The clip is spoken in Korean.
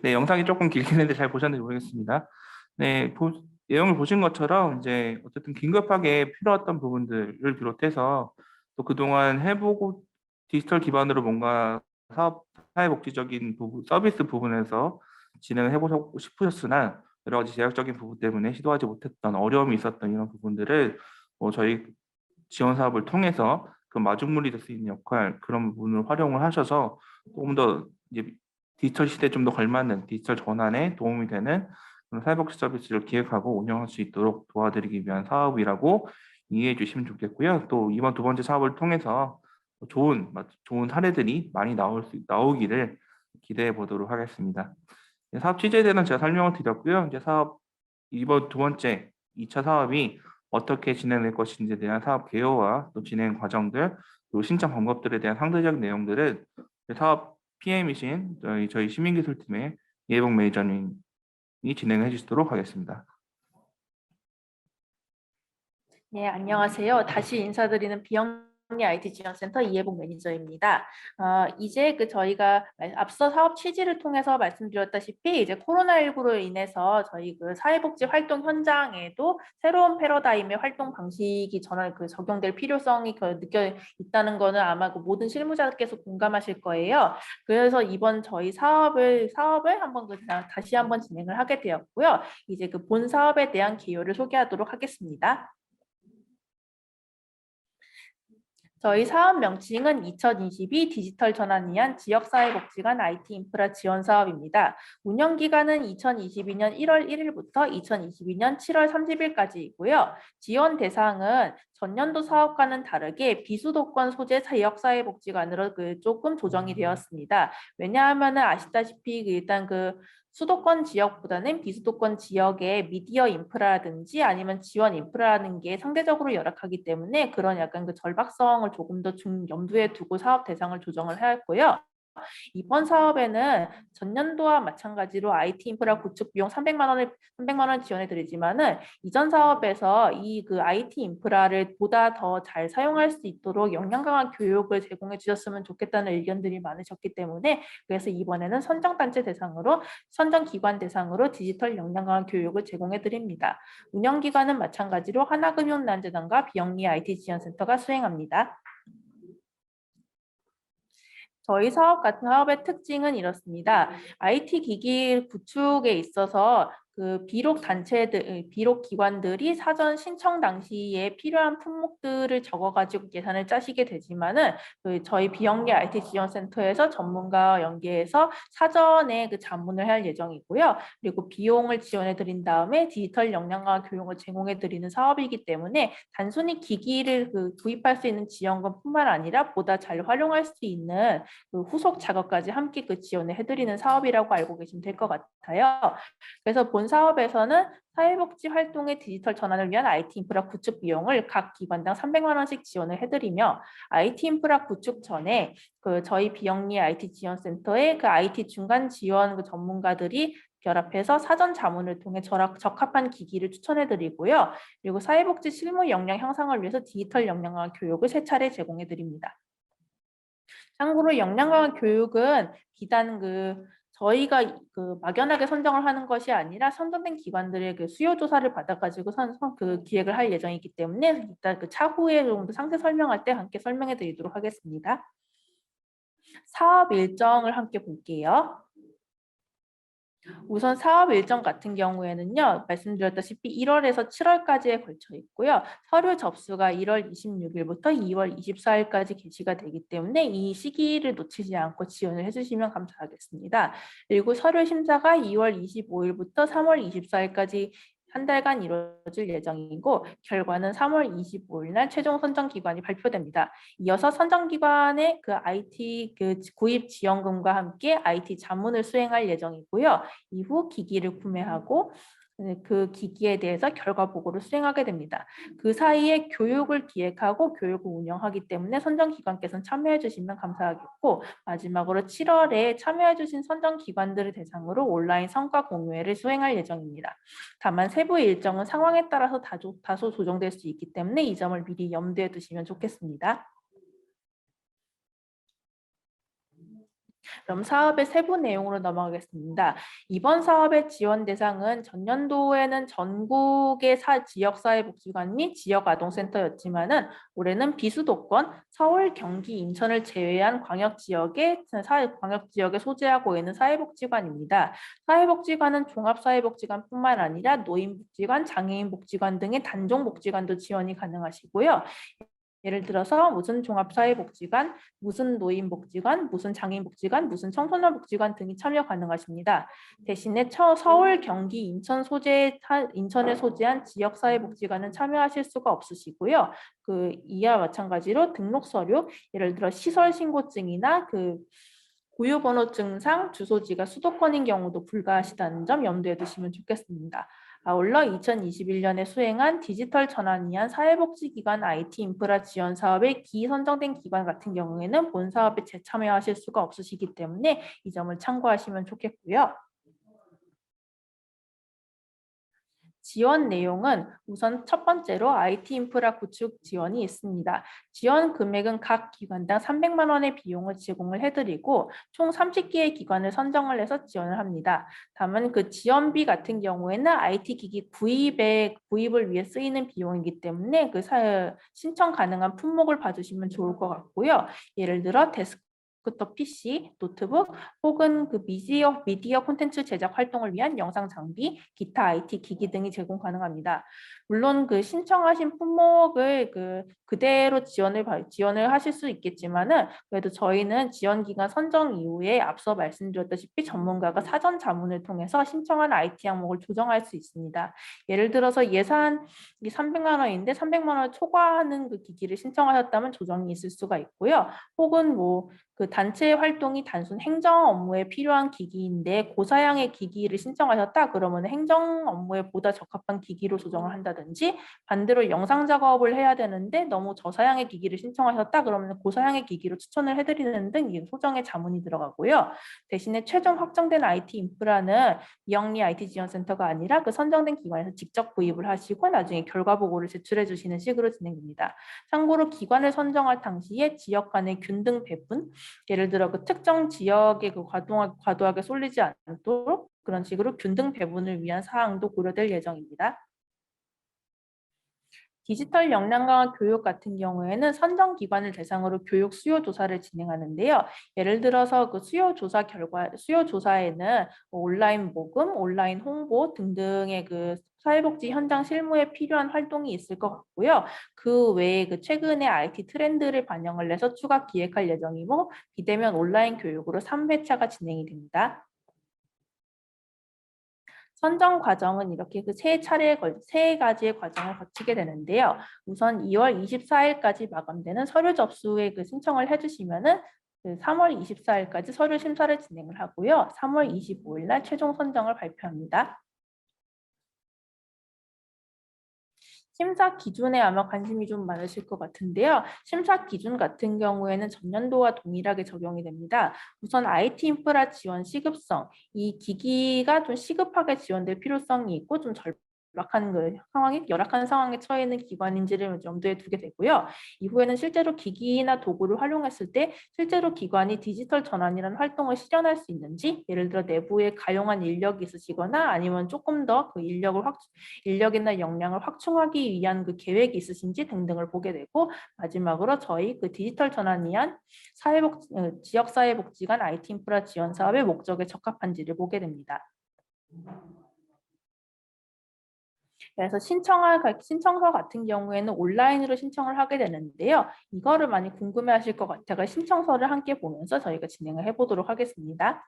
네, 영상이 조금 길긴 했는데 잘 보셨는지 모르겠습니다. 네, 내용을 보신 것처럼 이제 어쨌든 긴급하게 필요했던 부분들을 비롯해서 또 그동안 해보고 디지털 기반으로 뭔가 사회복지적인 부분, 서비스 부분에서 진행을 해보고 싶으셨으나 여러 가지 제약적인 부분 때문에 시도하지 못했던 어려움이 있었던 이런 부분들을 저희 지원 사업을 통해서 그 마중물이 될 수 있는 역할 그런 부분을 활용을 하셔서 조금 더 이제 디지털 시대에 좀 더 걸맞는 디지털 전환에 도움이 되는 그런 사회복지 서비스를 기획하고 운영할 수 있도록 도와드리기 위한 사업이라고 이해해 주시면 좋겠고요. 또 이번 두 번째 사업을 통해서 좋은 사례들이 많이 나오기를 기대해 보도록 하겠습니다. 사업 취지에 대해서는 제가 설명을 드렸고요. 이제 이번 두 번째 2차 사업이 어떻게 진행될 것인지에 대한 사업 개요와 또 진행 과정들, 그리고 신청 방법들에 대한 상세적 내용들은 사업 PM이신 저희 시민기술팀의 이혜복 매니저님이 진행해 주시도록 하겠습니다. 네, 안녕하세요. 다시 인사드리는 비영리 IT 지원센터 이혜복 매니저입니다. 이제 저희가 앞서 사업 취지를 통해서 말씀드렸다시피 이제 코로나19로 인해서 저희 사회복지 활동 현장에도 새로운 패러다임의 활동 방식이 적용될 필요성이 느껴 있다는 거는 아마 모든 실무자께서 공감하실 거예요. 그래서 이번 저희 사업을 한번 다시 한번 진행을 하게 되었고요. 이제 본 사업에 대한 개요를 소개하도록 하겠습니다. 저희 사업 명칭은 2022 디지털 전환 위한 지역사회복지관 IT 인프라 지원 사업입니다. 운영 기간은 2022년 1월 1일부터 2022년 7월 30일까지이고요. 지원 대상은 전년도 사업과는 다르게 비수도권 소재 지역사회복지관으로 조금 조정이 되었습니다. 왜냐하면 아시다시피 일단 수도권 지역보다는 비수도권 지역의 미디어 인프라라든지 아니면 지원 인프라라는 게 상대적으로 열악하기 때문에 그런 약간 절박성을 조금 더 염두에 두고 사업 대상을 조정을 하였고요. 이번 사업에는 전년도와 마찬가지로 IT 인프라 구축 비용 300만 원 지원해 드리지만은 이전 사업에서 이 IT 인프라를 보다 더 잘 사용할 수 있도록 역량 강한 교육을 제공해 주셨으면 좋겠다는 의견들이 많으셨기 때문에 그래서 이번에는 선정 기관 대상으로 디지털 역량 강한 교육을 제공해 드립니다. 운영 기관은 마찬가지로 하나금융난재단과 비영리 IT 지원센터가 수행합니다. 저희 사업의 특징은 이렇습니다. IT 기기 구축에 있어서 비록 기관들이 사전 신청 당시에 필요한 품목들을 적어가지고 예산을 짜시게 되지만은 저희 비영리 IT 지원센터에서 전문가와 연계해서 사전에 자문을 할 예정이고요. 그리고 비용을 지원해 드린 다음에 디지털 역량과 교육을 제공해 드리는 사업이기 때문에 단순히 기기를 구입할 수 있는 지원금뿐만 아니라 보다 잘 활용할 수 있는 후속 작업까지 함께 지원을 해드리는 사업이라고 알고 계시면 될 것 같아요. 그래서 본 사업에서는 사회복지 활동의 디지털 전환을 위한 IT 인프라 구축 비용을 각 기관당 300만 원씩 지원을 해드리며 IT 인프라 구축 전에 저희 비영리 IT 지원센터의 IT 중간 지원 전문가들이 결합해서 사전 자문을 통해 적합한 기기를 추천해드리고요. 그리고 사회복지 실무 역량 향상을 위해서 디지털 역량화 교육을 3차례 제공해드립니다. 참고로 역량 강화 교육은 비단 저희가 막연하게 선정을 하는 것이 아니라 선정된 기관들의 수요 조사를 받아가지고 기획을 할 예정이기 때문에 일단 차후에 좀 더 상세 설명할 때 함께 설명해 드리도록 하겠습니다. 사업 일정을 함께 볼게요. 우선 사업 일정 같은 경우에는요. 말씀드렸다시피 1월에서 7월까지에 걸쳐 있고요. 서류 접수가 1월 26일부터 2월 24일까지 개시가 되기 때문에 이 시기를 놓치지 않고 지원을 해주시면 감사하겠습니다. 그리고 서류 심사가 2월 25일부터 3월 24일까지 한 달간 이루어질 예정이고 결과는 3월 25일 날 최종 선정 기관이 발표됩니다. 이어서 선정 기관의 IT 구입 지원금과 함께 IT 자문을 수행할 예정이고요. 이후 기기를 구매하고 그 기기에 대해서 결과 보고를 수행하게 됩니다. 그 사이에 교육을 기획하고 교육을 운영하기 때문에 선정기관께서는 참여해 주시면 감사하겠고 마지막으로 7월에 참여해 주신 선정기관들을 대상으로 온라인 성과 공유회를 수행할 예정입니다. 다만 세부 일정은 상황에 따라서 다소 조정될 수 있기 때문에 이 점을 미리 염두에 두시면 좋겠습니다. 그럼 사업의 세부 내용으로 넘어가겠습니다. 이번 사업의 지원 대상은 전년도에는 전국의 지역사회복지관 및 지역아동센터였지만은 올해는 비수도권, 서울, 경기, 인천을 제외한 광역지역에 소재하고 있는 사회복지관입니다. 사회복지관은 종합사회복지관뿐만 아니라 노인복지관, 장애인복지관 등의 단종복지관도 지원이 가능하시고요. 예를 들어서 무슨 종합사회복지관, 무슨 노인복지관, 무슨 장애인복지관, 무슨 청소년복지관 등이 참여 가능하십니다. 대신에 서울, 경기, 인천에 소재한 지역사회복지관은 참여하실 수가 없으시고요. 이와 마찬가지로 등록 서류, 예를 들어 시설 신고증이나 고유번호증상 주소지가 수도권인 경우도 불가하시다는 점 염두에 두시면 좋겠습니다. 아울러 2021년에 수행한 디지털 전환 위한 사회복지기관 IT 인프라 지원 사업의 기선정된 기관 같은 경우에는 본 사업에 재참여하실 수가 없으시기 때문에 이 점을 참고하시면 좋겠고요. 지원 내용은 우선 첫 번째로 IT 인프라 구축 지원이 있습니다. 지원 금액은 각 기관당 300만 원의 비용을 제공을 해드리고 총 30개의 기관을 선정을 해서 지원을 합니다. 다만 그 지원비 같은 경우에는 IT 기기 구입을 위해 쓰이는 비용이기 때문에 신청 가능한 품목을 봐주시면 좋을 것 같고요. 예를 들어 데스크톱 PC, 노트북 혹은 미디어 콘텐츠 제작 활동을 위한 영상 장비, 기타 IT 기기 등이 제공 가능합니다. 물론 신청하신 품목을 그대로 지원을 하실 수 있겠지만은 그래도 저희는 지원 기간 선정 이후에 앞서 말씀드렸다시피 전문가가 사전 자문을 통해서 신청한 IT 항목을 조정할 수 있습니다. 예를 들어서 예산이 300만 원인데 300만 원을 초과하는 기기를 신청하셨다면 조정이 있을 수가 있고요. 혹은 단체 활동이 단순 행정 업무에 필요한 기기인데 고사양의 기기를 신청하셨다 그러면 행정 업무에 보다 적합한 기기로 조정을 한다든지 반대로 영상 작업을 해야 되는데 너무 저사양의 기기를 신청하셨다 그러면 고사양의 기기로 추천을 해드리는 등 소정의 자문이 들어가고요. 대신에 최종 확정된 IT 인프라는 이영리 IT 지원센터가 아니라 선정된 기관에서 직접 구입을 하시고 나중에 결과 보고를 제출해 주시는 식으로 진행됩니다. 참고로 기관을 선정할 당시에 지역 간의 균등 배분, 예를 들어 특정 지역에 과도하게 쏠리지 않도록 그런 식으로 균등 배분을 위한 사항도 고려될 예정입니다. 디지털 역량 강화 교육 같은 경우에는 선정 기관을 대상으로 교육 수요 조사를 진행하는데요. 예를 들어서 수요 조사에는 온라인 모금, 온라인 홍보 등등의 사회복지 현장 실무에 필요한 활동이 있을 것 같고요. 그 외에 최근의 IT 트렌드를 반영을 해서 추가 기획할 예정이고 비대면 온라인 교육으로 3회차가 진행이 됩니다. 선정 과정은 이렇게 세 가지의 과정을 거치게 되는데요. 우선 2월 24일까지 마감되는 서류 접수에 신청을 해주시면은 3월 24일까지 서류 심사를 진행을 하고요. 3월 25일 날 최종 선정을 발표합니다. 심사 기준에 아마 관심이 좀 많으실 것 같은데요. 심사 기준 같은 경우에는 전년도와 동일하게 적용이 됩니다. 우선 IT 인프라 지원 시급성, 이 기기가 좀 시급하게 지원될 필요성이 있고 좀 열악한 상황에 처해 있는 기관인지를 염두에 두게 되고요. 이후에는 실제로 기기나 도구를 활용했을 때 실제로 기관이 디지털 전환이라는 활동을 실현할 수 있는지, 예를 들어 내부에 가용한 인력이 있으시거나 아니면 조금 더 인력이나 역량을 확충하기 위한 계획이 있으신지 등등을 보게 되고 마지막으로 저희 디지털 전환 위한 지역사회복지관 IT 인프라 지원 사업의 목적에 적합한지를 보게 됩니다. 그래서 신청서 같은 경우에는 온라인으로 신청을 하게 되는데요. 이거를 많이 궁금해하실 것 같아서 신청서를 함께 보면서 저희가 진행을 해보도록 하겠습니다.